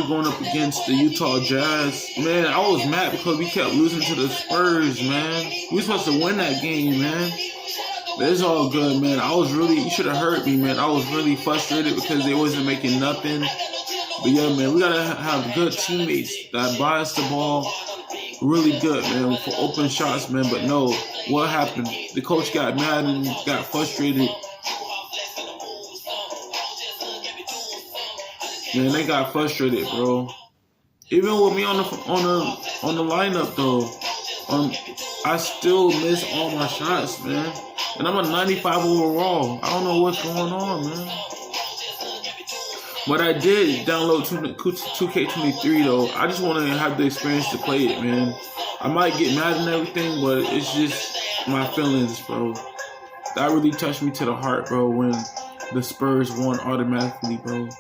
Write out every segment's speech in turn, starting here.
going up against the Utah Jazz. Man, I was mad because we kept losing to the Spurs, man. We were supposed to win that game, man. But it's all good, man. You should have heard me, man. I was really frustrated because they wasn't making nothing. But yeah, man, we gotta have good teammates that buy us the ball really good, man, for open shots, man. But no, what happened? The coach got mad and got frustrated. Man, they got frustrated, bro. Even with me on the lineup though, I still miss all my shots, man. And I'm a 95 overall. I don't know what's going on, man. But I did download 2K23 though. I just want to have the experience to play it, man. I might get mad and everything, but it's just my feelings, bro. That really touched me to the heart, bro, when the Spurs won automatically, bro.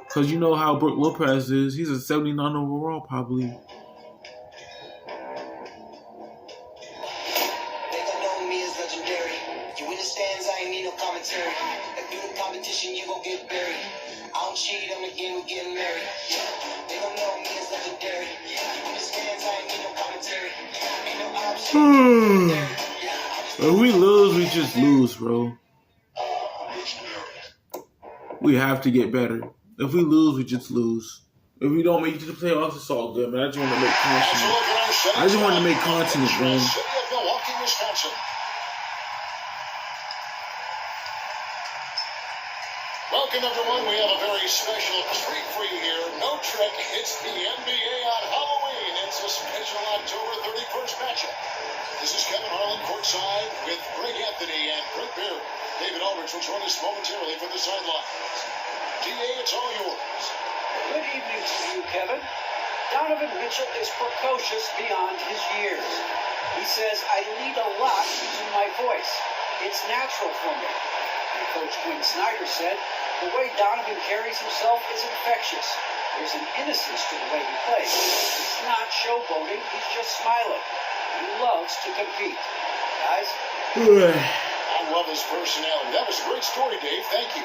Because you know how Brook Lopez is. He's a 79 overall, probably. If we lose, we just lose, bro. We have to get better. If we lose, we just lose. If we don't make it to the playoffs, it's all good, man. I just want to make content. Man. Welcome, everyone. We have a very special treat for you here. No trick. It's the NBA on Halloween. It's a special October 31st matchup. This is Kevin Harlan courtside with Greg Anthony and Greg Beard. David Aldridge will join us momentarily for the sidelines. DA, it's all yours. Good evening to you, Kevin. Donovan Mitchell is precocious beyond his years. He says, I lead a lot using my voice. It's natural for me. And Coach Quinn Snyder said, the way Donovan carries himself is infectious. There's an innocence to the way he plays. He's not showboating, he's just smiling. He loves to compete. Guys? I love his personality. That was a great story, Dave. Thank you.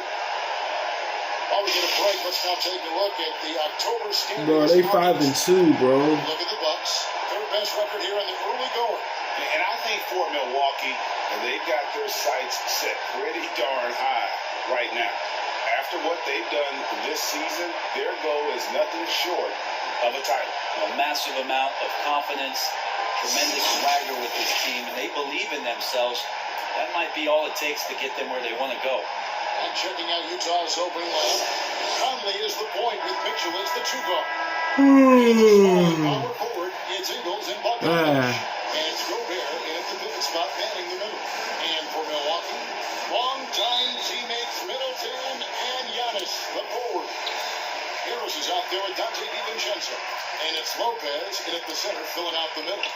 While we get a break, let's now take a look at the October standings. Bro, they 5-2, bro. Look at the Bucks. Third best record here in the early going. And I think for Milwaukee, they've got their sights set pretty darn high right now. After what they've done this season, their goal is nothing short of a title. A massive amount of confidence, tremendous swagger with this team, and they believe in themselves. That might be all it takes to get them where they want to go. And checking out Utah's opening lineup, Conley is the point with Mitchell as the two guard. Power forward, it's Ingles and Bogdanovich. And it's Gobert in at the pivot spot, manning the middle. And for Milwaukee, longtime teammates Middleton and Giannis, the forward. Harris is out there with Dante DiVincenzo. And it's Lopez in at the center, filling out the middle.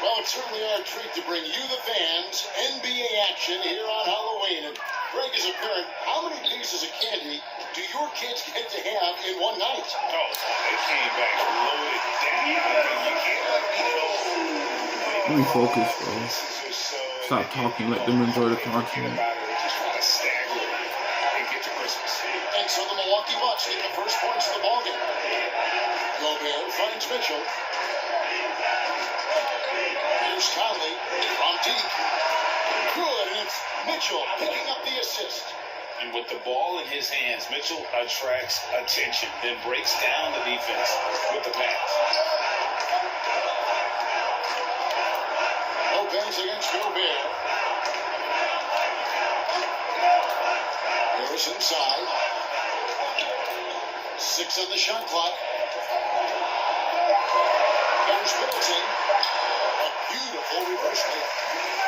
Well, it's certainly our treat to bring you, the fans, NBA action here on Halloween. And Greg, as a parent, how many pieces of candy do your kids get to have in one night? Oh, they came back loaded down. You can't eat it all. Let me focus, bro. Stop talking. Let them enjoy the content. Just want to stagger and get to Christmas. And so the Milwaukee Bucks get the first points of the ballgame. Gobert finds Mitchell. Here's Conley from deep. Good, and it's Mitchell picking up the assist. And with the ball in his hands, Mitchell attracts attention, then breaks down the defense with the pass. Lopez against Gobert. Harris inside. 6 on the shot clock. Here's Middleton. A beautiful reverse layup.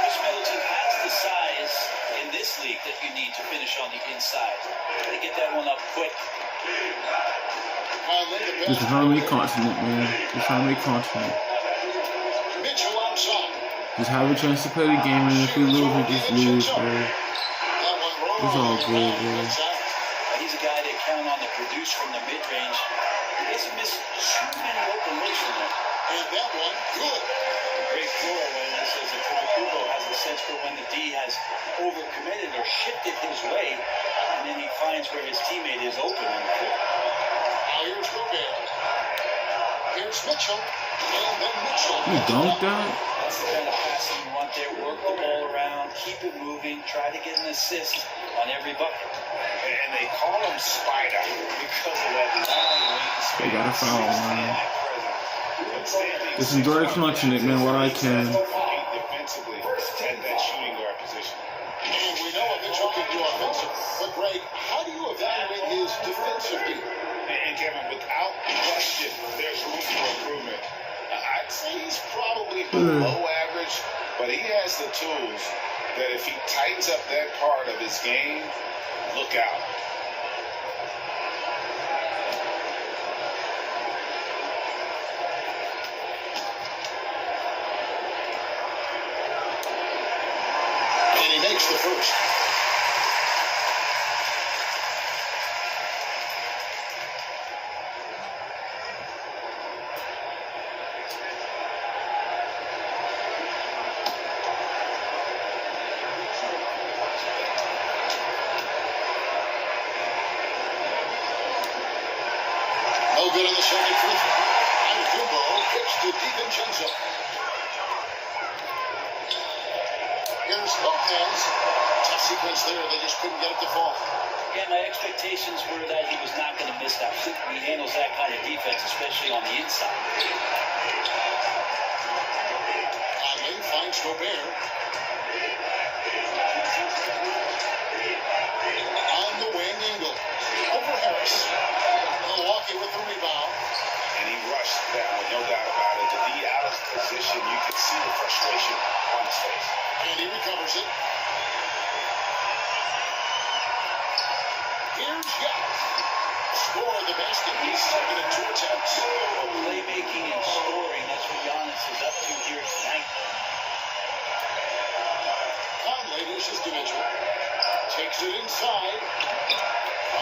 Chris Middleton has the size in this league that you need to finish on the inside. Got to get that one up quick. Just how many continent, man. Just how many continent. Mitchell outside. Just have a chance to play the game, and if we lose, we just lose, bro. It's all good, bro. He's a guy they count on to produce from the mid-range. He doesn't miss too many open looks from there. And that one, good. Great floor when it says that Kubo has a sense for when the D has overcommitted or shifted his way, and then he finds where his teammate is open on the floor. Now here's Gobert. There's Mitchell. And then Mitchell. You dunked that? That's the kind of passing you want there. Work the ball around, keep it moving, try to get an assist on every bucket. And they call him Spider because of that long wingspan. They got a foul, man. Just enjoy the collection, Nick, man, while I can. Defensively at that shooting guard position. And we know what Mitchell can do offensively. But, Greg, how do you evaluate his defensive game? And Kevin, without question, there's room for improvement. I'd say he's probably below average, but he has the tools that if he tightens up that part of his game, look out. And he makes the first. No good on the second free throw. And Kumbo pitched to DiVincenzo. Here's Lopez. Tough sequence there. They just couldn't get it to fall. Again, my expectations were that he was not going to miss that. He handles that kind of defense, especially on the inside. Conley finds Gobert. On the wing, Ingle. Over Harris. Milwaukee with the rebound. And he rushed that one, no doubt about it. To be out of position, you could see the frustration on his face. And he recovers it. Here's Yacht. Scored the basket. He's second in 2 attempts. Playmaking and scoring, that's what Giannis is up to here tonight. Conley dishes to Mitchell. Takes it inside.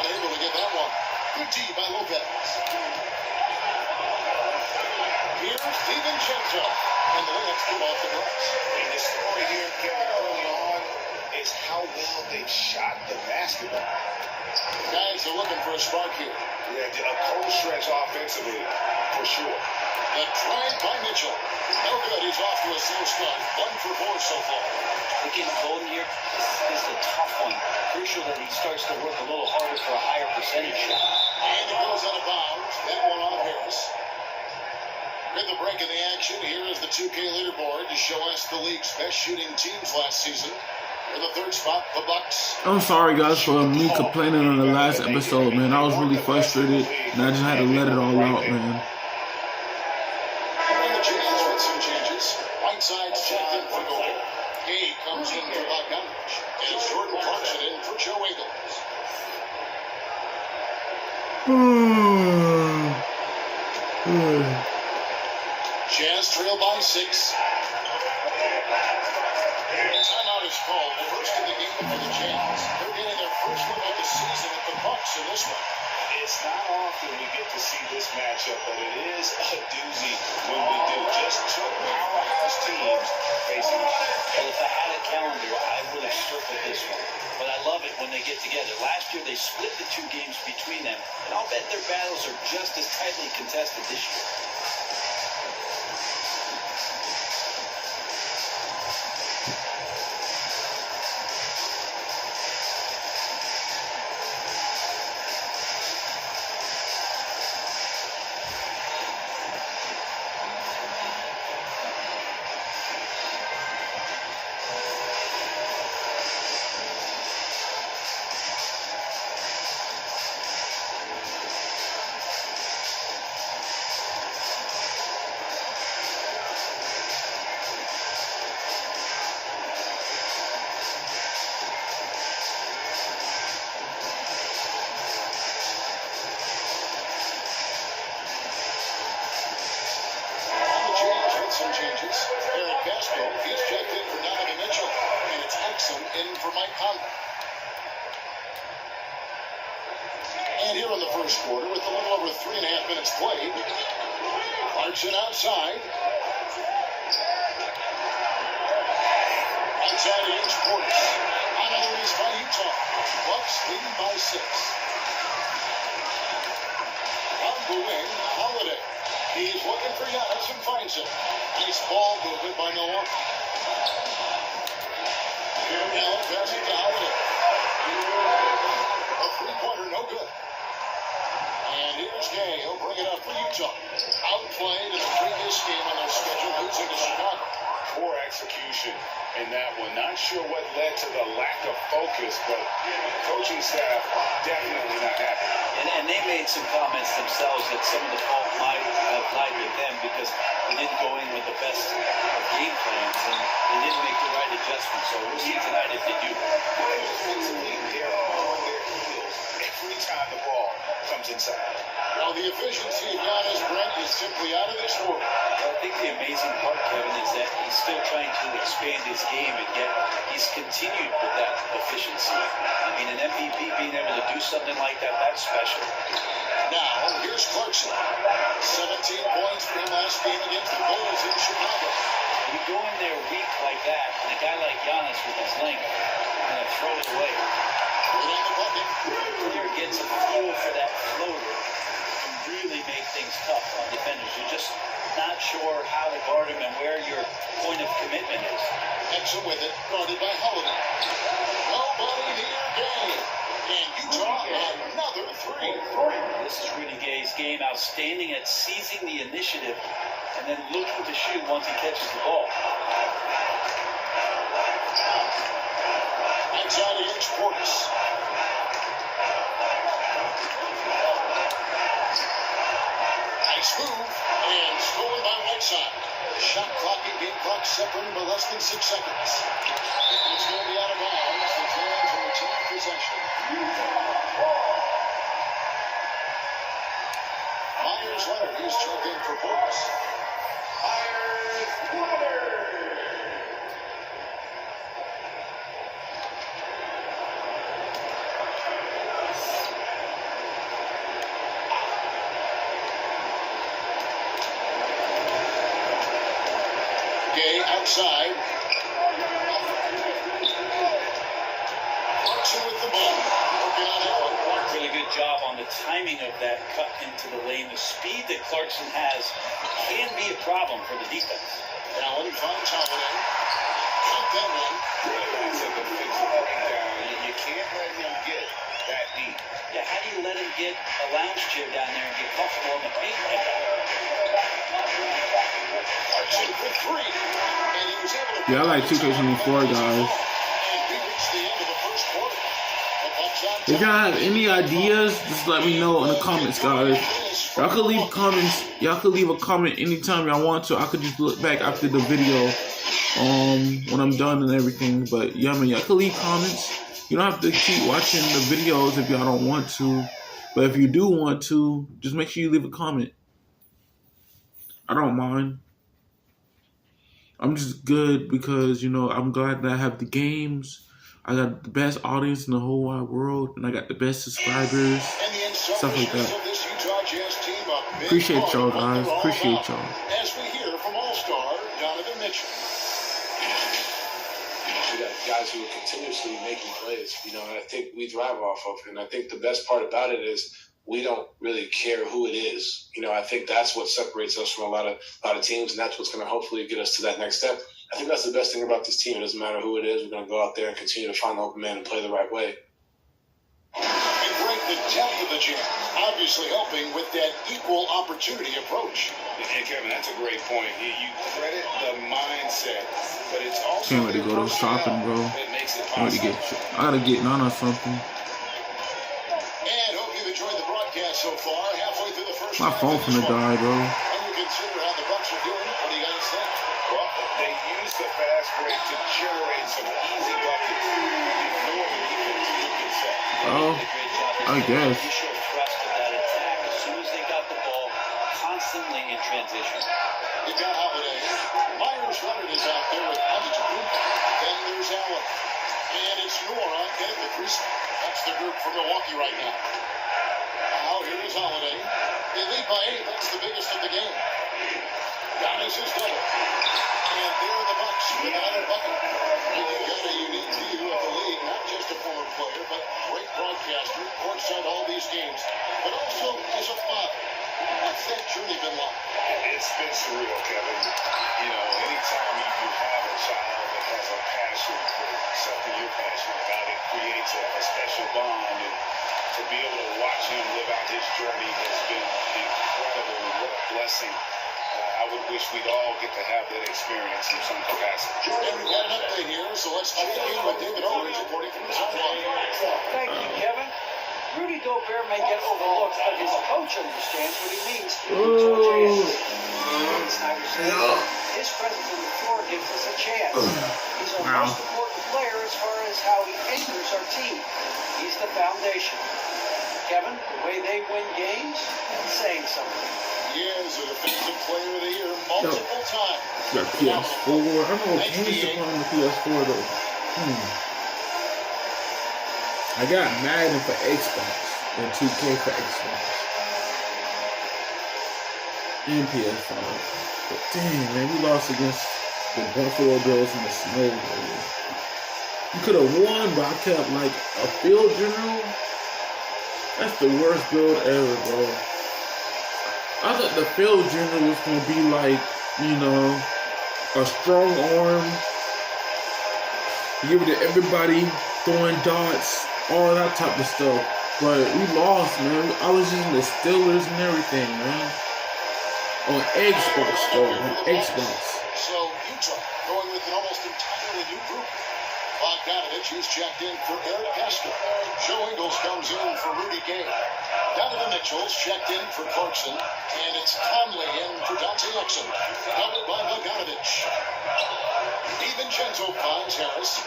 Unable to get that one. Good D by Lopez. Here's DiVincenzo. And the layups come off the glass. And the story here, Kevin, early on is how well they've shot the basketball. Guys are looking for a spark here. Yeah, a cold stretch offensively, for sure. The drive by Mitchell. No good. He's off to a slow start. 1 for 4 so far. Looking at Golden here, this is a tough one. Crucial that he starts to work a little harder for a higher percentage shot. And it goes out of bounds. That one off Harris. With the break in the action, here is the 2K leaderboard to show us the league's best shooting teams last season. In the third spot, the Bucks. I'm sorry, guys, for me complaining on the last episode, man. I was really frustrated, and I just had to let it all out, man. And the Jazz with some changes. Whiteside's checked in for Gobert. He comes in for Bogdanovich. And Jordan Clarkson in for Joe Ingles. Jazz trail by 6. Timeout is called. First in the game for the Jazz. They're getting their first win of the season at the Bucks in this one. It's not often we get to see this matchup, but it is a doozy when we do. Just 2 powerhouse teams facing each other. Well, if I had a calendar, I would have circled this one. But I love it when they get together. Last year, they split the 2 games between them, and I'll bet their battles are just as tightly contested this year. Some changes. Eric Castro, he's checked in for Donovan Mitchell. And it's Exum in for Mike Conley. And here in the first quarter, with a little over 3.5 minutes played, Clarkson outside. Outside against Portis. On the release by Utah. Bucks leading by 6. On the wing, Holiday. He's looking for Giannis and finds him. Nice ball movement by Noah. Allen passes to Holiday. A three-pointer, no good. And here's Gay. He'll bring it up for Utah. Outplayed in the previous game on their schedule, losing to Chicago. Poor execution in that one. Not sure what led to the lack of focus, but coaching staff definitely not happy. And they made some comments themselves that some of the fault might have lied with them because they didn't go in with the best of game plans and they didn't make the right adjustments. So we'll see tonight if they do. Defensively, they're on their heels every time the ball comes inside. Now the efficiency of Giannis, Brent, is simply out of this world. I think the amazing part, Kevin, is that he's still trying to expand his game, and yet he's continued with that efficiency. I mean, an MVP being able to do something like that, that's special. Now, here's Clarkson. 17 points for him last game against the Bulls in Chicago. When you go in there weak like that, and a guy like Giannis with his length, and throw it away. Right on the bucket. Player gets a feel for that floater. Really make things tough on defenders. You're just not sure how to guard him and where your point of commitment is. Exum with it, guarded by Holiday. Nobody near Gay. And Utah another three. This is Rudy Gay's game, outstanding at seizing the initiative and then looking to shoot once he catches the ball. Outside against Portis. Nice move, and stolen by Whiteside. Shot clock and game clock separated by less than 6 seconds. It's going to be out of bounds. The Jazz will retain possession. Myers Leonard, he's checked in for Portis. Myers Leonard. Gay outside. Clarkson with the ball. Working on Allen. Really good job on the timing of that cut into the lane. The speed that Clarkson has can be a problem for the defense. Allen finds Holiday. Shot that one. That's a defensive breakdown. You can't let him get that deep. Yeah, how do you let him get a lounge chair down there and get comfortable in the paint like that? Clarkson for three. And he was able to... Yeah, I like 2K24, guys. And we reached the end of the first quarter. The Bucks on If y'all have any ideas, just let me know in the comments, guys. Y'all could leave comments. Y'all could leave a comment anytime y'all want to. I could just look back after the video, when I'm done and everything. But yeah, man, y'all could leave comments. You don't have to keep watching the videos if y'all don't want to. But if you do want to, just make sure you leave a comment. I don't mind. I'm just good because, you know, I'm glad that I have the games. I got the best audience in the whole wide world, and I got the best subscribers, stuff like that. Appreciate y'all, guys. Appreciate y'all. As we hear from All-Star Donovan Mitchell. We got guys who are continuously making plays, you know, and I think we thrive off of it. And I think the best part about it is we don't really care who it is. You know, I think that's what separates us from a lot of teams, and that's what's going to hopefully get us to that next step. I think that's the best thing about this team. It doesn't matter who it is. We're going to go out there and continue to find the open man and play the right way. And break the depth of the jam, obviously helping with that equal opportunity approach. And Kevin, that's a great point. You credit the mindset, but it's also Can't wait to go to shopping, bro. that makes it I gotta get Nana something. And hope you've enjoyed the broadcast so far. Halfway through the first My half phone of this finna one. die, bro. When you consider how the Bucks are doing, what do you guys think? Well, they use the fast break to generate some easy buckets before the defense gets set. Oh, I guess. You showed thrust of that attack as soon as they got the ball, constantly in transition. You've got Holiday. Myers Leonard is out there with Antetokounmpo. Then there's Allen. And it's Nora in the crease. That's the group for Milwaukee right now. Now here is Holiday. They lead by 8. That's the biggest of the game. Giannis is double. And there are the Bucks with another bucket. And you got a unique view of the league, not just a former player, but great broadcaster, courtside all these games, but also as a father. that journey been like? It's been surreal, Kevin. You know, anytime you have a child that has a passion for something you're passionate about, it creates a special bond. And to be able to watch him live out his journey has been incredible. And what a blessing. I would wish we'd all get to have that experience in some capacity. And we've got an update here, so let's check in with David Aldridge reporting from the sideline. Thank you, Kevin. Rudy Gobert may get overlooked, but his coach understands what he means to reach OJ. Snyder says his presence on the floor gives us a chance. He's our most important player as far as how he anchors our team. He's the foundation. Kevin, the way they win games, saying something. He is a defensive player of the year multiple times. Got PS4. I don't know what games to play on the PS4 though. I got Madden for Xbox and 2K for Xbox and PS5. But damn, man, we lost against the Buffalo Bills in the snow. Man. You could have won, but I kept like a field general. That's the worst build ever, bro. I thought the field general was gonna be like, you know, a strong arm. Give it to everybody, throwing dots, all that type of stuff. But we lost, man. I was using the Steelers and everything, man. On Xbox, though. On Xbox. So Utah going with an almost entirely new group. Bogdanovich is checked in for Eric Kester. Joe Ingles comes in for Rudy Gay. Donovan Mitchell's checked in for Clarkson. And it's Conley in for Dante Exum. Doubled by Bogdanovich. DiVincenzo finds Harris.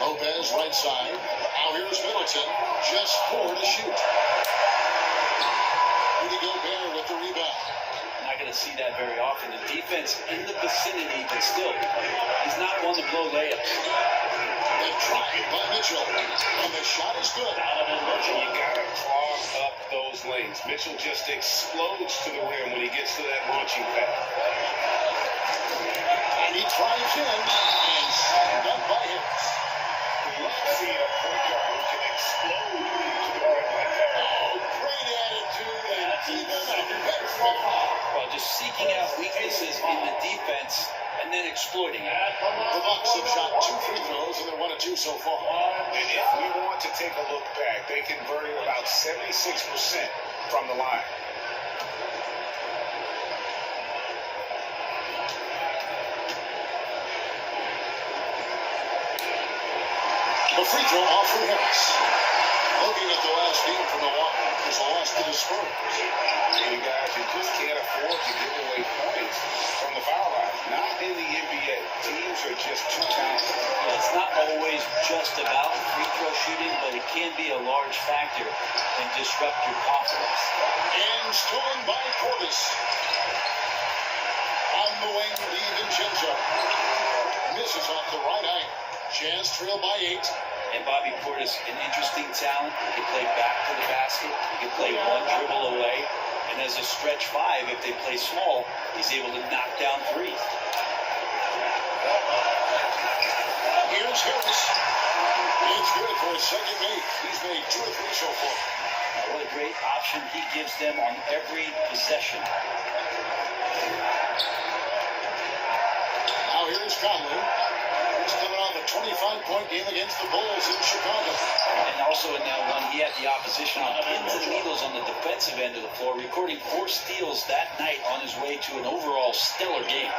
Lopez right side. Now here's Middleton. Just 4 to shoot. Rudy Gobert with the rebound. Not going to see that very often. The defense in the vicinity, but still, he's not one to blow layups. The drive by Mitchell. And the shot is good. You got to clog up those lanes. Mitchell just explodes to the rim when he gets to that launching pad. And he drives in and slammed up by Harris. See a point guard who can explode to the rim like that. Oh, great attitude and even better. Well, just seeking out weaknesses in the defense and then exploiting it. The Bucks have shot 2 free throws and they're 1 of 2 so far. And if we want to take a look back, they converted about 76% from the line. The free throw off from Harris. Looking at the last game for Milwaukee, there's a loss to the Spurs. You guys, you just can't afford to give away points from the foul line. Not in the NBA. Teams are just too talented. Well, it's not always just about free throw shooting, but it can be a large factor and disrupt your confidence. And stolen by Portis. On the wing, DiVincenzo. Misses off the right iron. Jazz trail by 8. And Bobby Portis, an interesting talent. He can play back to the basket. He can play one dribble away. And as a stretch 5, if they play small, he's able to knock down 3s. Here's Harris. It's good for his second make. He's made 2 or 3 so far. What a great option he gives them on every possession. Now here's Conley. He's coming off a 25-point game against the Bulls in Chicago. And also in that one, he had the opposition on pins and needles on the defensive end of the floor, recording 4 steals that night on his way to an overall stellar game.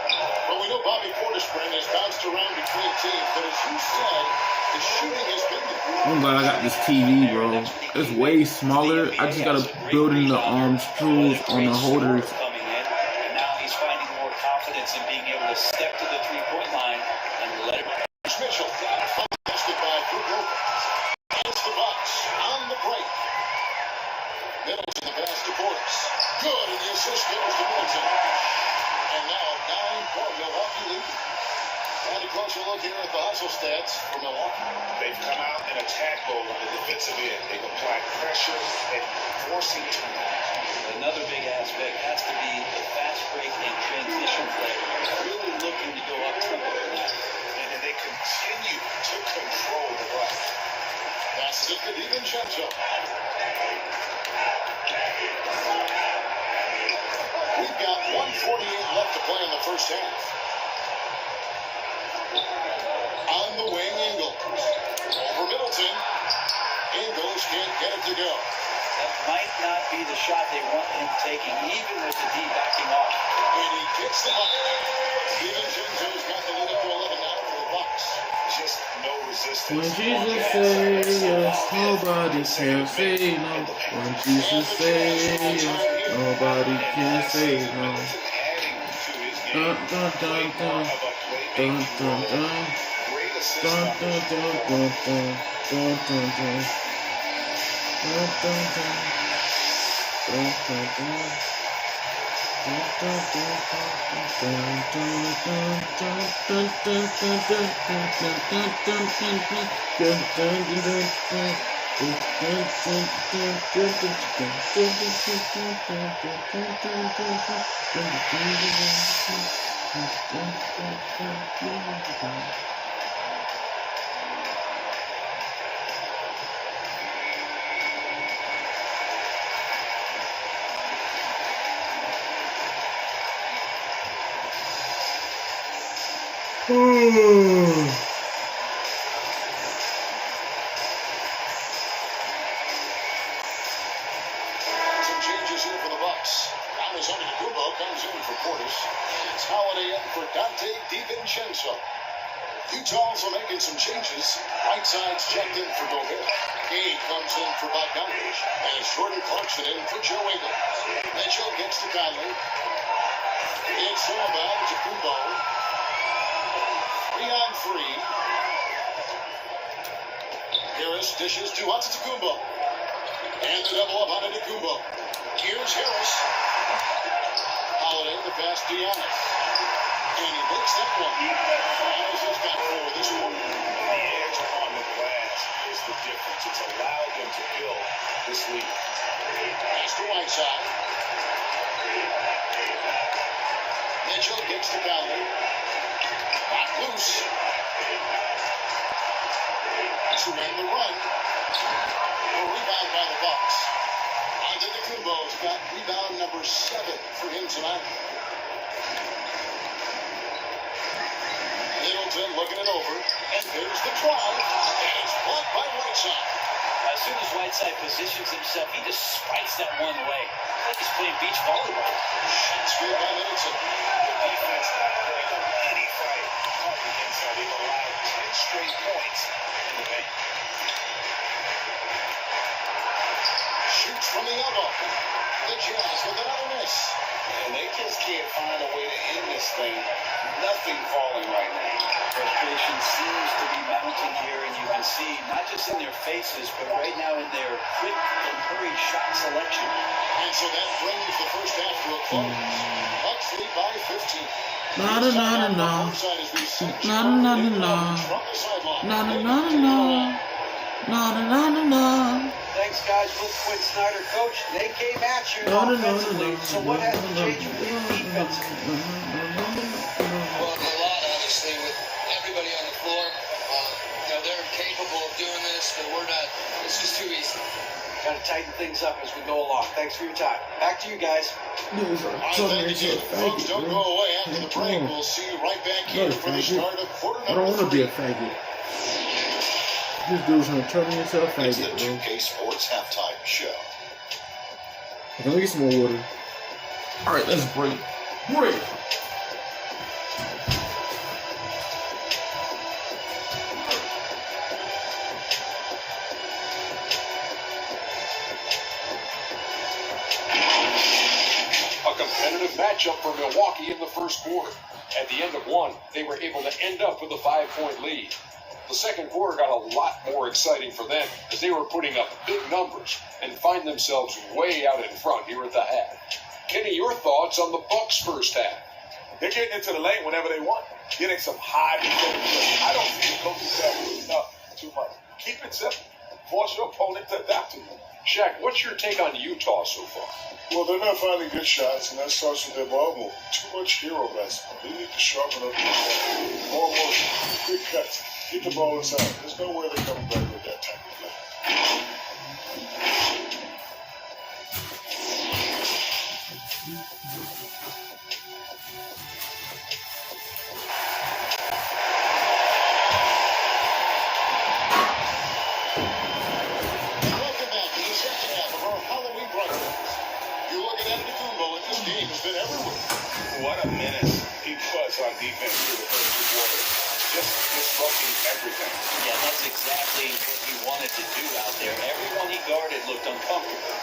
Well, we know Bobby Portis has bounced around between teams, but as you said, the shooting has been there. I'm glad I got this TV, bro. It's way smaller. I just gotta build in the screws on the holders. Coming in, and now he's finding more confidence in being able to step to the 3-point line and let it. Mitchell, contested by Brook Lopez. It's the Bucks on the break. Middleton the pass to Portis. Good, and the assist goes to Middleton. And now 9-point Milwaukee lead. And a closer look here at the hustle stats for Milwaukee. They've come out in attack mode on the defensive end. They've applied pressure and forcing turnovers. Another big aspect has to be the fast break and transition play. Really looking to go up tempo for that. And they continue to control the ball. Passes it to DiVincenzo. first half. On the wing, Ingles. Over Middleton. Ingles can't get it to go. That might not be the shot they want him taking, even with the D backing off. And he gets the bucket. DiVincenzo's got the lead up to 11 now for the Bucks. Just no resistance. When Jesus say yes, nobody can say no. When Jesus say yes, nobody can say no. Dun dun dun dun. Dun dun dun. Dun dun dun dun dun. Dun dun dun. Dun dun dun. Dun dun dun. Dun dun dun dun dun Some changes here for the Bucks. Giannis Antetokounmpo comes in for Portis. It's Holiday in for Dante DiVincenzo. Utah also making some changes. Whiteside's checked in for Gobert. Gay comes in for Bogdanovich. And Jordan Clarkson in for Joe Ingles. Mitchell gets to Conley. It's Solomon to Kumbo. 3-on-3. Harris dishes to Antetokounmpo. And the double up on Antetokounmpo. Here's Harris. Holiday the pass to Giannis. And he makes that one. Giannis has got 4 this morning. The edge on the glass is the difference. It's allowed them to build this lead. Pass to Whiteside. Mitchell gets to Conley. Not loose. To end the run. A rebound by the Bucks. Antetokounmpo's got rebound number 7 for him tonight. Middleton looking it over. And there's the drive. And it's blocked by Whiteside. As soon as Whiteside positions himself, he just spikes that one way. Like he's playing beach volleyball. Shots good by Middleton. The defense not putting up any fight on the inside. They've allowed 10 straight points in the paint. Shoots from the elbow. The Jazz with another miss. And they just can't find a way to end this thing. Nothing falling right now. Frustration seems to be mounting here, and you can see not just in their faces, but right now in their quick and hurried shot selection. And so that brings the first half to a close. Bucks lead by 15. Na na na na na. Na na na na na. Na na na na na. Na na na na na. Thanks, guys. With Quinn Snyder, coach, they came at you No, no, no, offensively. no, no. So what has to change with your defense? Well, a lot, obviously, with everybody on the floor. They're capable of doing this, but we're not. It's just too easy. Got to tighten things up as we go along. Thanks for your time. Back to you guys. Thank you. Folks, don't go away after the break. We'll see you right back here for the start of quarter I don't number want to be 3. a faggot. This dude's gonna turn me into a It's the faggot, bro. 2K Sports Halftime Show. Okay, let me get some more water. Alright, let's break. Break! A competitive matchup for Milwaukee in the first quarter. At the end of one, they were able to end up with a 5-point lead. The second quarter got a lot more exciting for them as they were putting up big numbers and find themselves way out in front here at the half. Kenny, your thoughts on the Bucks' first half? They're getting into the lane whenever they want. Getting some high percentage. I don't see the coaching staff doing too much. Keep it simple. Force your opponent to adapt to you. Shaq, what's your take on Utah so far? Well, they're not finding good shots, and that starts with their ball movement. Too much hero basketball. They need to sharpen up their ball. More motion, quick cuts, get the ball inside. There's no way they're coming back with that type of play. Welcome back to the second half of our Halloween broadcast. You look at Antetokounmpo, and this game has been everywhere. What a menace he was on defense through the first two quarters. Just disrupting everything. Yeah, that's exactly what he wanted to do out there. Everyone he guarded looked uncomfortable.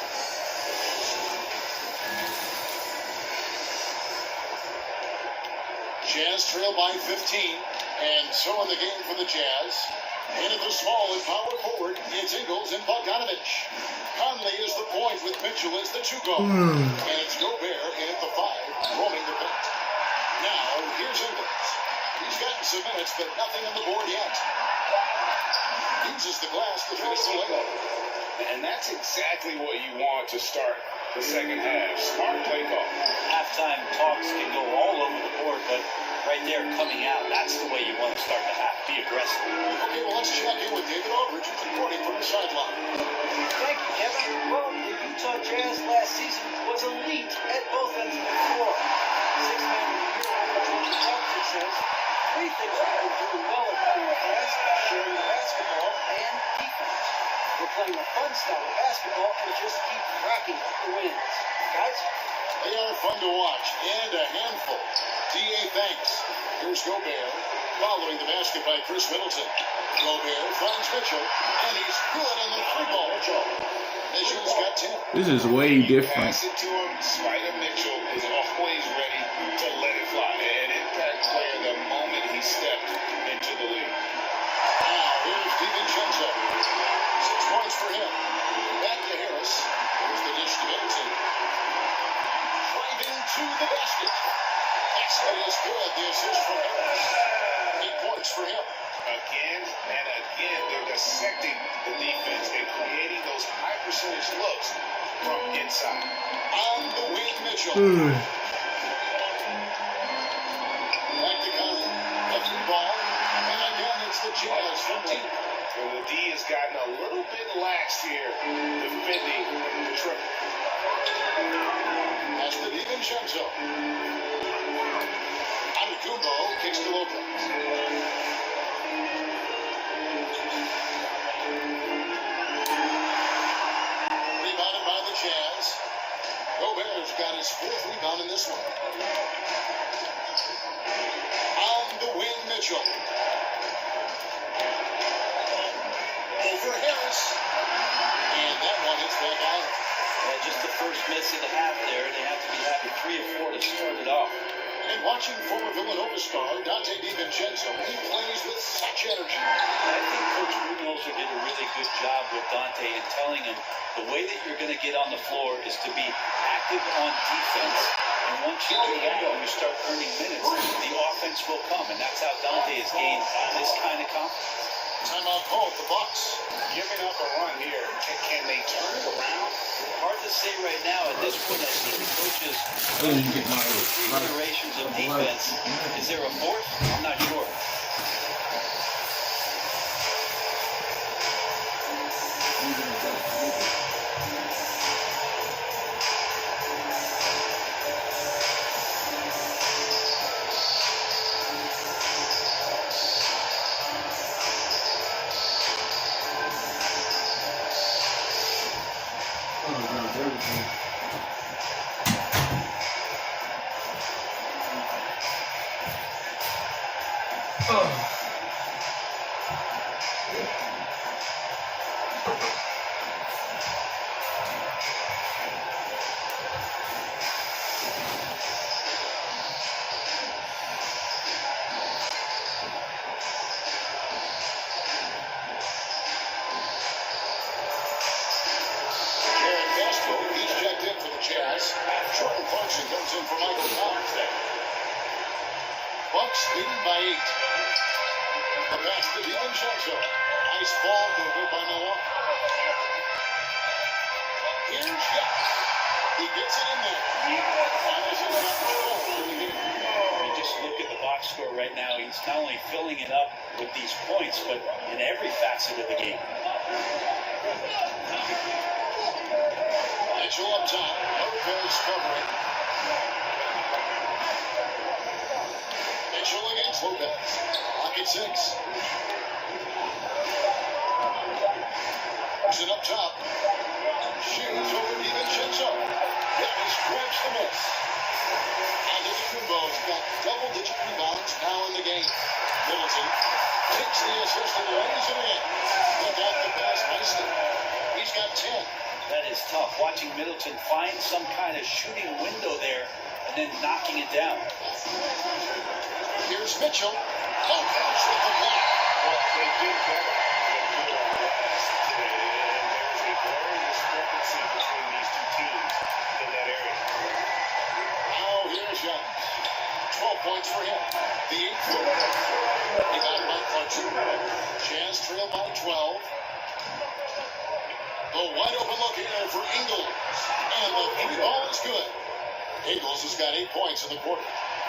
Jazz trail by 15, and so in the game for the Jazz. Into the small and power forward, it's Ingles and Bogdanovich. Conley is the point with Mitchell as the two guard. And it's Gobert in at the 5, roaming the paint. Now, here's Ingles. He's gotten some minutes, but nothing on the board yet. Uses the glass to finish the layup. And that's exactly what you want to start the second half. Smart play call. Halftime talks can go all over the board, but right there coming out, that's the way you want to start the half. Be aggressive. Okay, well, let's check in with David Aldridge, who's reporting from the sideline. Thank you, Kevin. Well, the Utah Jazz last season was elite at both ends of the floor. Six-man of the year over George Robinson says three things we are doing well at playing fast, sharing the basketball, and defense. We're playing a fun style of basketball and just keep racking up the wins. Guys? They are fun to watch and a handful. D.A. thanks. Here's Gobert. Following the basket by Chris Middleton. Gobert finds Mitchell, and he's good on the three ball. Mitchell's got 10. This is way different. Pass it to him. Spider Mitchell is always ready to let it fly. An impact player the moment he stepped into the league. Now, here's DiVincenzo. 6 points for him. Back to Harris. Here's the dish to Middleton. Driving to the basket. Basket is good. The assist from Harris. 8 points for him. Again and again, they're dissecting the defense and creating those high percentage looks from inside. On the wing, Mitchell. Back to Conley. A three ball. And again, it's the Jazz from deep. Well, the D has gotten a little bit lax here, defending the triple. That's the DiVincenzo. Antetokounmpo kicks to Lopez. Rebounded by the Jazz. Gobert's got his 4th rebound in this one. On the wing, Mitchell. Over Harris. And that one hits back out. Yeah, just the first miss of the half there. They have to be having 3 or 4 to start it off. And watching former Villanova star Dante DiVincenzo, he plays with such energy. I think Coach Budenholzer did a really good job with Dante in telling him the way that you're going to get on the floor is to be active on defense. And once you do that, when you start earning minutes, the offense will come. And that's how Dante has gained this kind of confidence. Timeout call for the Bucks. Giving up a run here. Can they turn it around? Hard to say right now. At this point, I think the coaches I didn't get my 3 iterations of defense. Is there a 4th? I'm not sure. Jared Castro, he's checked in for the Jazz. Jordan Clarkson comes in for Michael Collins. Bucks leading by 8. The pass to DiVincenzo. Nice ball movement by Milwaukee. Here's Yap. He gets it in there. And this is not control for the game. You just look at the box score right now. He's not only filling it up with these points, but in every facet of the game. Mitchell up top. Lopez covering. Alex Lopez. Pocket 6. Puts it up top. Shoots over DiVincenzo. That is stretched the miss. Antetokounmpo's got double-digit rebounds now in the game. Middleton takes the assist and lays it in. Look out the pass nicely. He's got 10. That is tough. Watching Middleton find some kind of shooting window there and then knocking it down. Here's Mitchell. Lopez with the block. Well, they did better than good on West today. And there's a glaring discrepancy between these two teams in that area. Now here's Young. 12 points for him. The 8th. He got by Clarkson. Jazz trail by 12. The wide open look here for Ingles. And the 3 ball is good. Ingles has got 8 points in the quarter.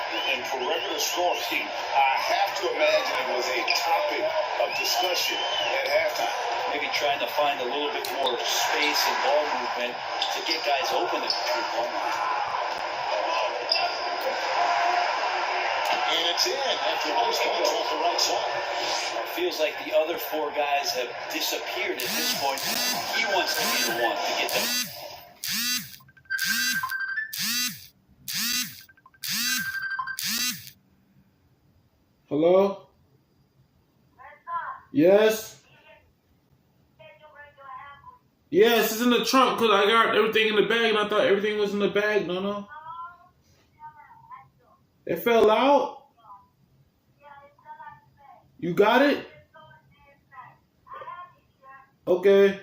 And for regular scoring, I have to imagine it was a topic of discussion at halftime. Maybe trying to find a little bit more space and ball movement to get guys open at the 3-point line. And it's in after nice points off the right side. It feels like the other 4 guys have disappeared at this point. He wants to be the one to get them. Hello? Yes? Yes, it's in the trunk because I got everything in the bag and I thought everything was in the bag. No. It fell out? You got it? Okay.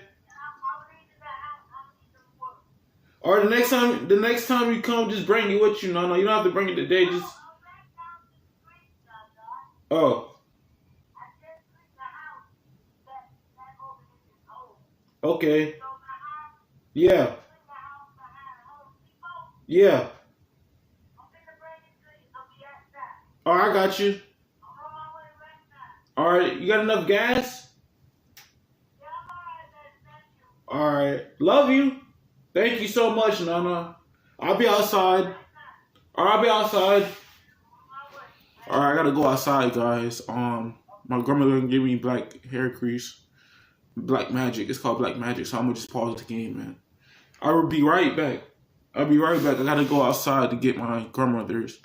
Or the next time you come, just bring it with you. No, you don't have to bring it today. Just. Oh. Okay. Yeah. Yeah. Oh, I got you. All right, you got enough gas? All right, love you. Thank you so much, Nana. I'll be outside. All right, I'll be outside. All right, I gotta go outside, guys. My grandmother gave me black hair crease, black magic. It's called black magic, so I'm gonna just pause the game, man. I will be right back. I'll be right back. I gotta go outside to get my grandmother's,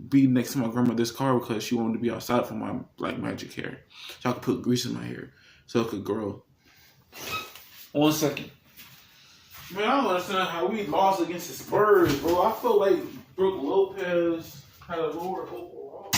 be next to my grandmother's car because she wanted to be outside for my black magic hair, so I could put grease in my hair so it could grow. 1 second. Man, I don't understand how we lost against the Spurs, bro. I feel like Brook Lopez had a lower overall.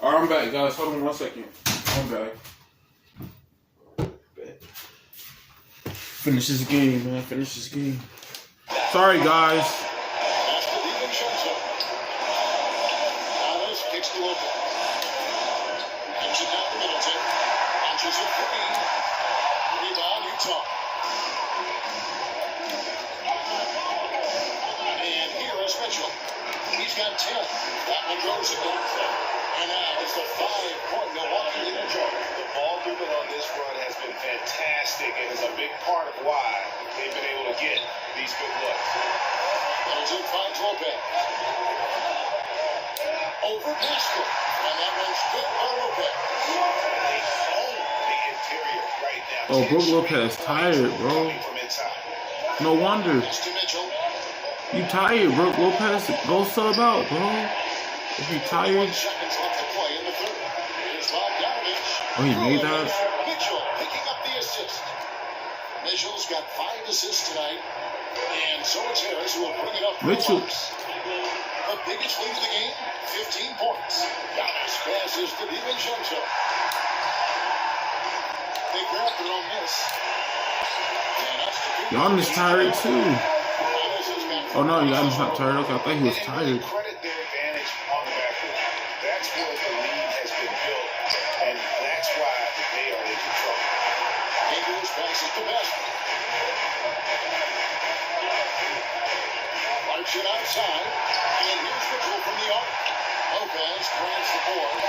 All right, I'm back, guys. Hold on 1 second. I'm back. Finish this game, man. Finish this game. Sorry, guys. Giannis kicks to Lopez. Gives it down to Middleton. Punches it free. Rebound, Utah. And here is Mitchell. He's got 10. That one goes in. And now it's the 5-point Milwaukee lead. The ball movement on this run has been fantastic and is a big part of why they've been able to get these good looks. Middleton finds Lopez. Over Pascal. And that one's good by Lopez. They own the interior right now. Oh, Brook Lopez tired, bro. From inside. No wonder. Pass to Mitchell. You tired, Brook Lopez. Go sub out, bro. If you 1 tired. seconds left to play in the third. Here's Bogdanovich. Oh, he made that? Mitchell picking up the assist. Mitchell's got 5 assists tonight. And so it's Harris who will bring it up for Mitchell. the Bucks. The biggest lead of the game, 15 points. Giannis passes to DiVincenzo. They grab their own miss. And that's the Giannis tired too. Giannis has got Oh no, Giannis not tired. Okay, I thought he was tired. Credit their advantage on the backcourt. That's where the lead has been built, and that's why they are in control. Ingles passes to basket. Marks it outside. And here's Mitchell from the arc. Lopez grabs the board.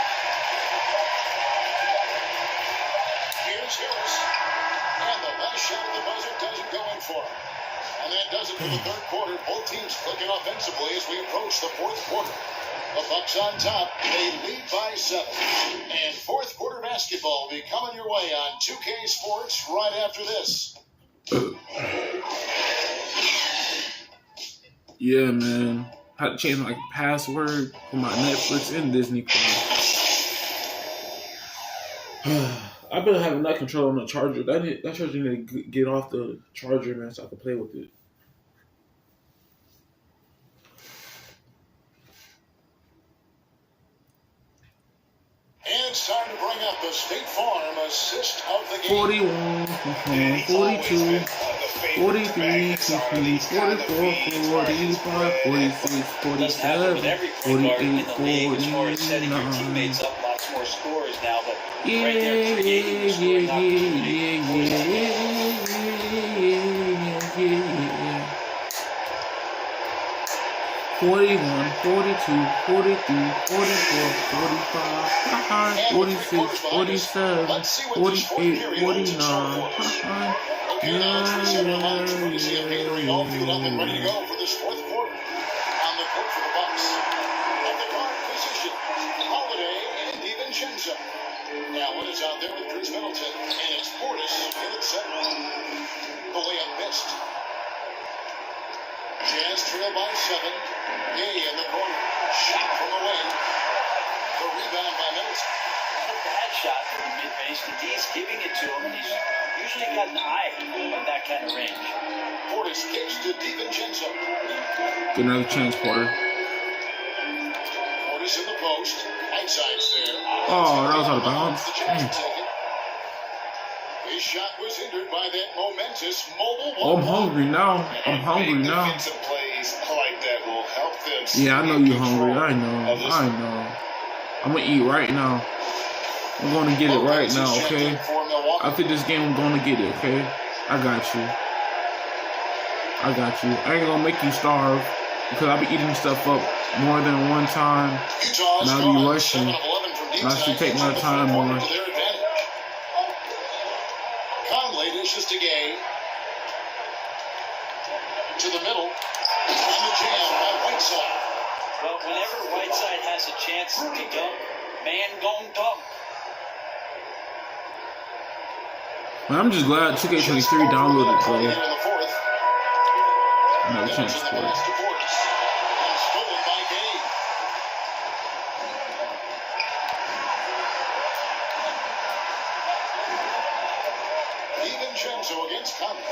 Here's Harris. And the last shot at the buzzer doesn't go in for him. And that does it for the third quarter. Both teams clicking offensively as we approach the fourth quarter. The Bucks on top. They lead by 7. And fourth quarter basketball will be coming your way on 2K Sports right after this. Yeah, man. Had to change my password for my Netflix and Disney Plus. I've been having that control on the charger. That charger need to get off the charger, man, so I can play with it. And it's time to bring up the State Farm assist of the game. 41, 42, 43, 50, 44, 45, 46, 47, 48, 49. Teammates up lots more scores now, but Yeah, right there, creating the scoring opportunity. 41, 42, 43, 44, 45, 46, 47, 48, 49. Okay, now it's reset on line from the Gatorade all fueled up and ready to go for this fourth quarter. On the court for the Bucks. At the guard position, Holiday and DiVincenzo. Now one is out there with Chris Middleton, and it's Portis in at center. The layup missed. Jazz trail by 7. Gay in the corner. Shot from away. The rebound by Middleton. A bad shot from the mid-range. The D's giving it to him, and he's usually got an eye on that kind of range. Portis kicks to DiVincenzo. Get another chance, Porter. Portis in the post. Whiteside's there. Oh, that was out of bounds. The Jazz take it. His shot was hindered by that momentous mobile Oh, I'm ball. hungry now. I'm hungry Big now. defensive plays like that will help them. Yeah, I know you're hungry. I know. I'm gonna eat right now. I'm gonna get it right now, okay? After this game, I'm gonna get it, okay? I got you. I ain't gonna make you starve because I'll be eating stuff up more than one time. And I'll be rushing. I should take my time more. Conley dishes to Gay. To the middle. And the jam by Whiteside. Well, whenever Whiteside has a chance to dunk, man gon' dunk. Man, I'm just glad 2K23 downloaded, bro. Here in the fourth. Another chance To the for it. pass to Portis. And stolen by Gay. DiVincenzo against Conley.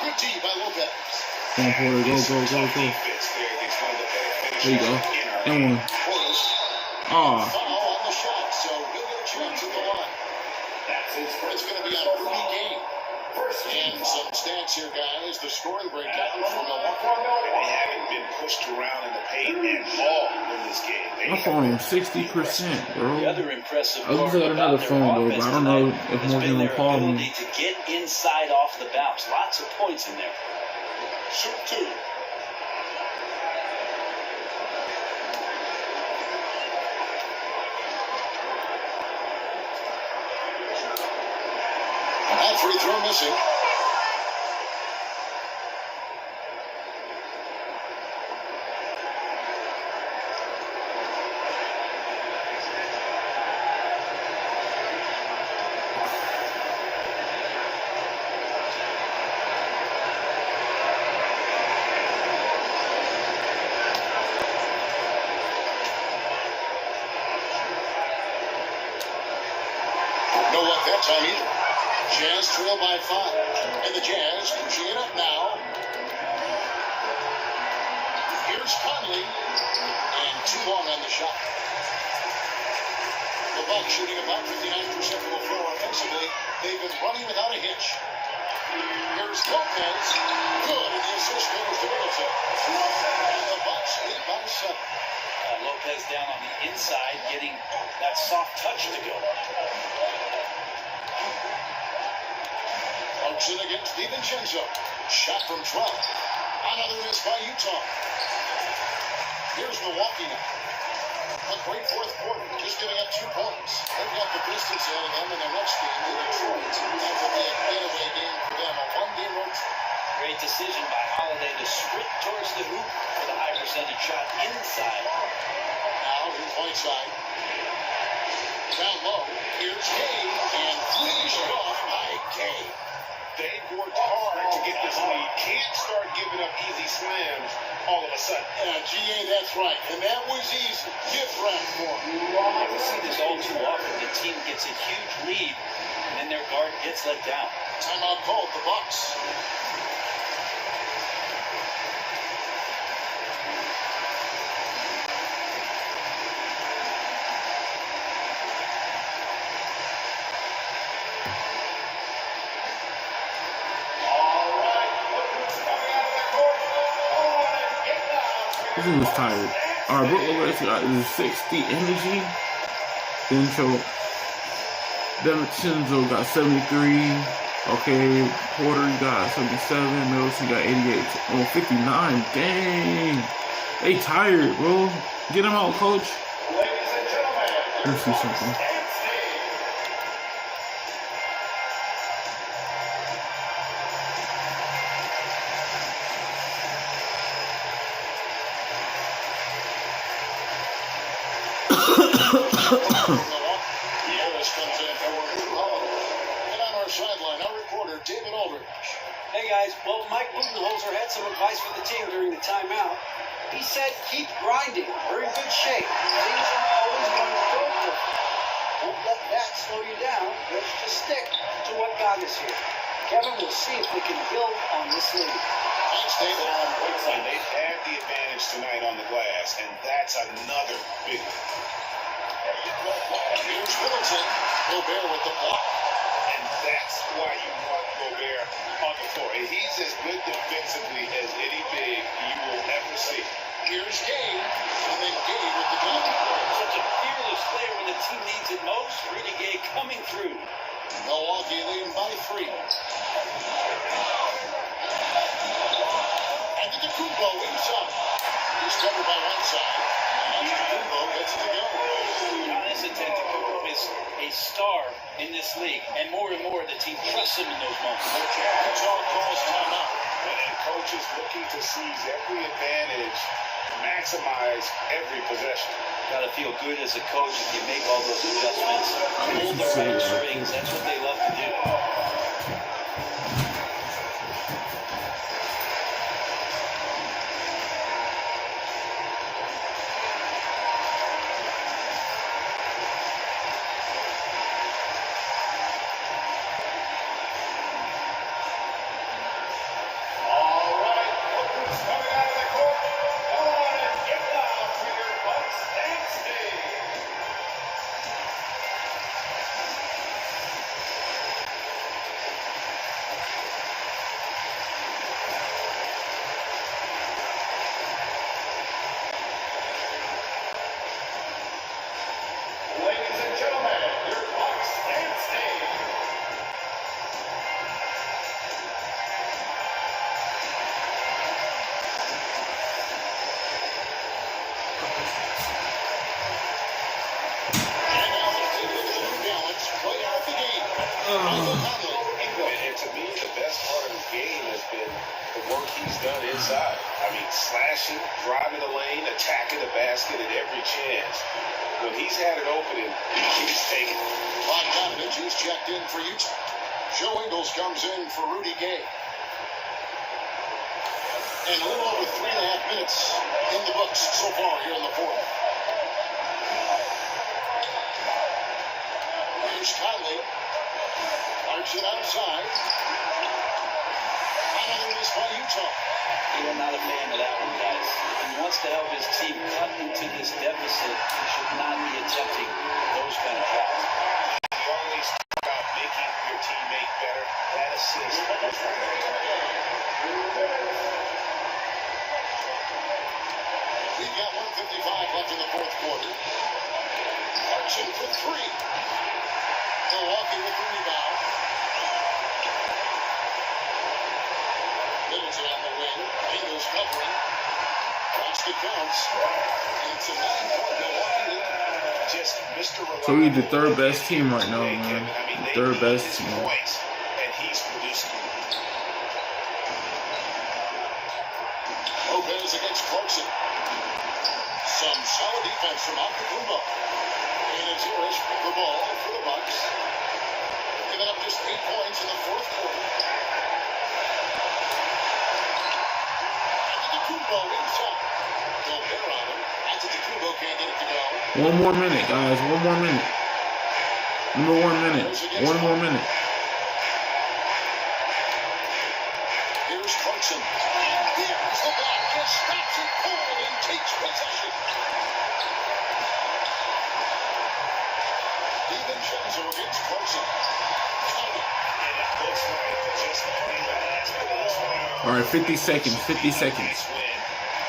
Good D by Lopez. Come on, Porter, go. Defense there There you go. And one. Foul on the shot, so he'll get a chance at the line. It's going to be on Rudy Gay. And some stats here, guys. The scoring breakdown from Milwaukee. They haven't been pushed around in the paint at all in this game. My phone on 60%, bro. The other impressive I just part got another about their phone, though, but offense I don't know tonight if has Morgan been will their call me. ability to get inside off the bounce. Lots of points in there. Shoot two. That free throw missing. No luck that time either. Jazz trail by 5. And the Jazz pushing it up now. Here's Conley. And too long on the shot. The Bucks shooting about 59% from the floor offensively. They've been running without a hitch. Here's Lopez. Good. And the assist goes to Middleton. And the Bucks lead by 7. Lopez down on the inside, getting that soft touch to go. Clarkson against DiVincenzo. Shot from 12. Another miss by Utah. Here's Milwaukee now. A great fourth quarter, just giving up 2 points. They've got the Pistons in them in their next game in Detroit. That will be a getaway game for them, a one-game road trip. Great decision by Holiday to sprint towards the hoop for the high percentage shot inside. Now here's Whiteside. Down low. Here's Kay. And finished off by Kay. They've worked hard to get this lead. Can't start giving up easy slams all of a sudden. Yeah, GA, that's right. And that was easy. Gift wrap for him. We see this all too often. The team gets a huge lead, and then their guard gets let down. Timeout called, the Bucks. This one was tired. Alright, Brook Lopez got 60 energy. Then DiVincenzo got 73. Okay, Porter got 77. Middleton got 88. Oh, 59. Dang. They tired, bro. Get them out, coach. Let me see something. Harris comes in for Drew Holiday. And on our sideline, our reporter, David Aldridge. Hey guys, well, Mike Budenholzer had some advice for the team during the timeout. He said, keep grinding. We're in good shape. Things aren't always going to go perfect. Don't let that slow you down. Just stick to what got us here. Kevin, we'll see if we can build on this lead. Thanks, David. They've had the advantage tonight on the glass, and that's another big one. Here's Middleton. Gobert with the block. And that's why you want Gobert on the floor. And he's as good defensively as any big you will ever see. Here's Gay. And then Gay with the jump. Such a fearless player when the team needs it most. Rudy Gay coming through. Milwaukee leading by 3. And the Kumbo inside. He's covered by Whiteside. And Kumbo gets it to go. Giannis Antetokounmpo is a star in this league, and more the team trusts him in those moments. Utah calls timeout. And coaches looking to seize every advantage, maximize every possession. Got to feel good as a coach if you make all those adjustments. Hold the right strings. That's what they love to do. And to me, the best part of his game has been the work he's done inside. I mean, slashing, driving the lane, attacking the basket at every chance. When he's had an opening, he's taken it. Bogdanovich, who's checked in for Utah. Joe Ingles comes in for Rudy Gay. And a little over 3.5 minutes in the books so far here in the fourth. Here's Conley. Arch it outside. Another miss by Utah. We're not a fan of that one, guys. He wants to help his team cut into this deficit. He should not be attempting those kind of shots. You always talk about making your teammate better. That assist was right there. We've got 1:55 left in the fourth quarter. Clarkson for three. Milwaukee with the rebound. Middleton on the wing. Ingles covering. Watch the counts. And it's a 9-point Milwaukee lead. Just Mr. Reliable. So we the third best team right now, man. I mean, The third best his team. points, and he's producing. Lopez against Clarkson. Some solid defense from Antetokounmpo. And it's Harris with the ball for the Bucks. Giving up just 8 points in the fourth quarter. Antetokounmpo inside. Gobert on him. Antetokounmpo can't get it to go. 1 more minute, guys. 1 more minute. Number 1 minute. 1 more minute. Here's Clarkson. And there's the block. Just stops it cold and takes possession. DiVincenzo against Clarkson. And it looks like just playing the last minute. All right, 50 seconds. 50 seconds. Nice win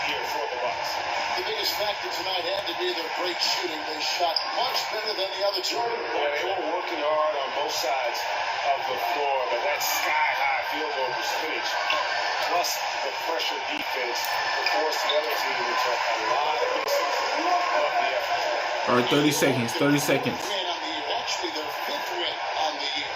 here for the Bucks. The biggest factor tonight had to be their great shooting. They shot much better than the other two. Yeah, they were working hard on both sides of the floor, but that sky-high field goal percentage, plus the pressure defense, forced the other team to take a lot of misses of the effort. All right, 30 seconds. 30 seconds. Win on the year. Actually, their 5th win on the year.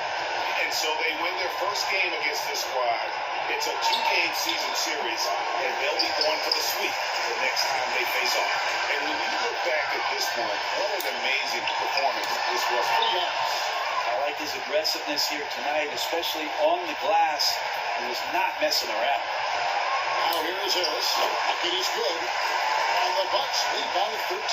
And so they win their first game against this squad. It's a 2-game season series, and they'll be going for the sweep the next time they face off. And when you look back at this one, what an amazing performance this was for the Bucks. I like his aggressiveness here tonight, especially on the glass. He was not messing around. Now here is Harris. It is good. And the Bucks lead by 13.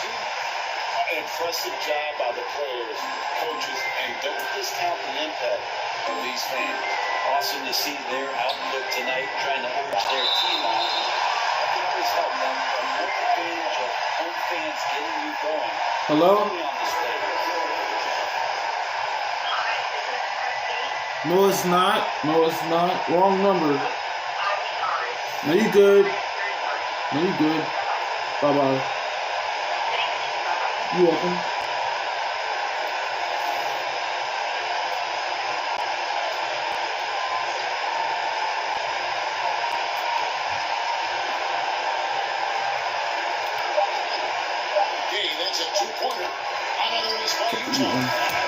An impressive job by the players, coaches, and don't discount the impact of these fans. Awesome to see their output tonight, trying to urge their team on. I think this helped them from the advantage of home fans getting you going. Hello? Early on display. No, it's not. No, it's not. Wrong number. No, you good. No, you good. Bye-bye. You're welcome. Okay, that's a 2-pointer. Another miss by Utah.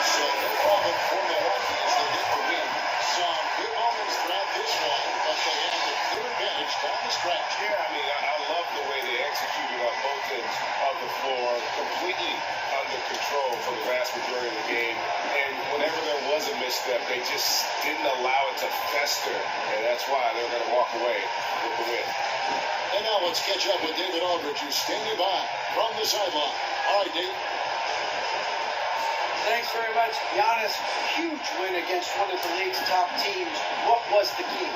So no problem for Milwaukee as they get the win. Some good moments throughout this one, but they have the clear advantage down the stretch. Yeah, I mean, I love the way they executed on both ends of the floor, completely under control for the vast majority of the game. And whenever there was a misstep, they just didn't allow it to fester, and that's why they're going to walk away with the win. And now let's catch up with David Aldridge, who's standing by from the sideline. All right, Dave. Thanks very much, Giannis. Huge win against one of the league's top teams. What was the key?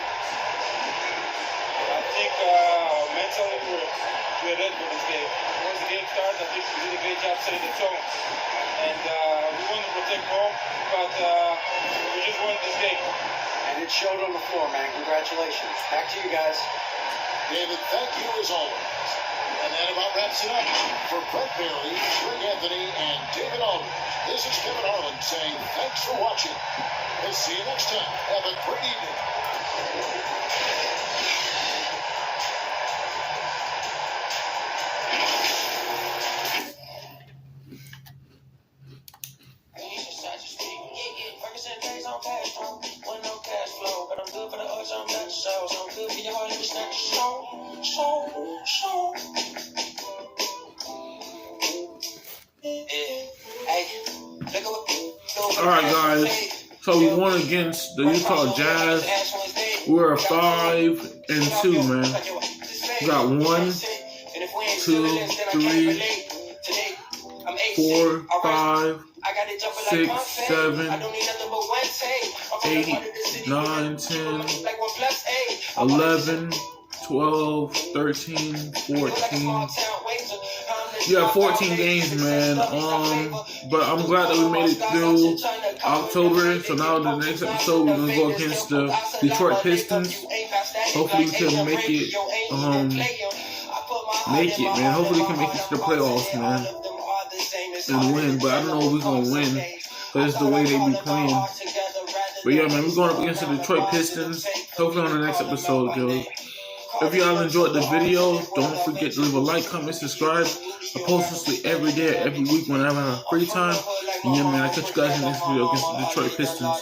I think mentally we're ready for this game. Once the game starts, I think we did a great job setting the tone. And we want to protect home, but we just won this game. And it showed on the floor, man. Congratulations. Back to you guys. David, thank you as always. And that about wraps it up. For Brett Barry, Greg Anthony, and David Aldridge, this is Kevin Harlan saying thanks for watching. We'll see you next time. Have a great evening. Ferguson days on pack. Alright, guys. So we won against the Utah Jazz. We're 5-2, man. We got 1, 2, 3, 4, 5, 6, 7, 8, 9, 10, 11, 12, 13, 14. Yeah, 14 games, man. But I'm glad that we made it through October. So now the next episode we're gonna go against the Detroit Pistons. Hopefully we can make it. Man. Hopefully we can make it to the playoffs, man, and win. But I don't know if we're gonna win because it's the way they be playing. But yeah, man, we're going up against the Detroit Pistons. Hopefully on the next episode, yo. If y'all enjoyed the video, don't forget to leave a like, comment, subscribe. I post this every day, every week whenever I have free time. And yeah, man, I catch you guys in the next video against the Detroit Pistons.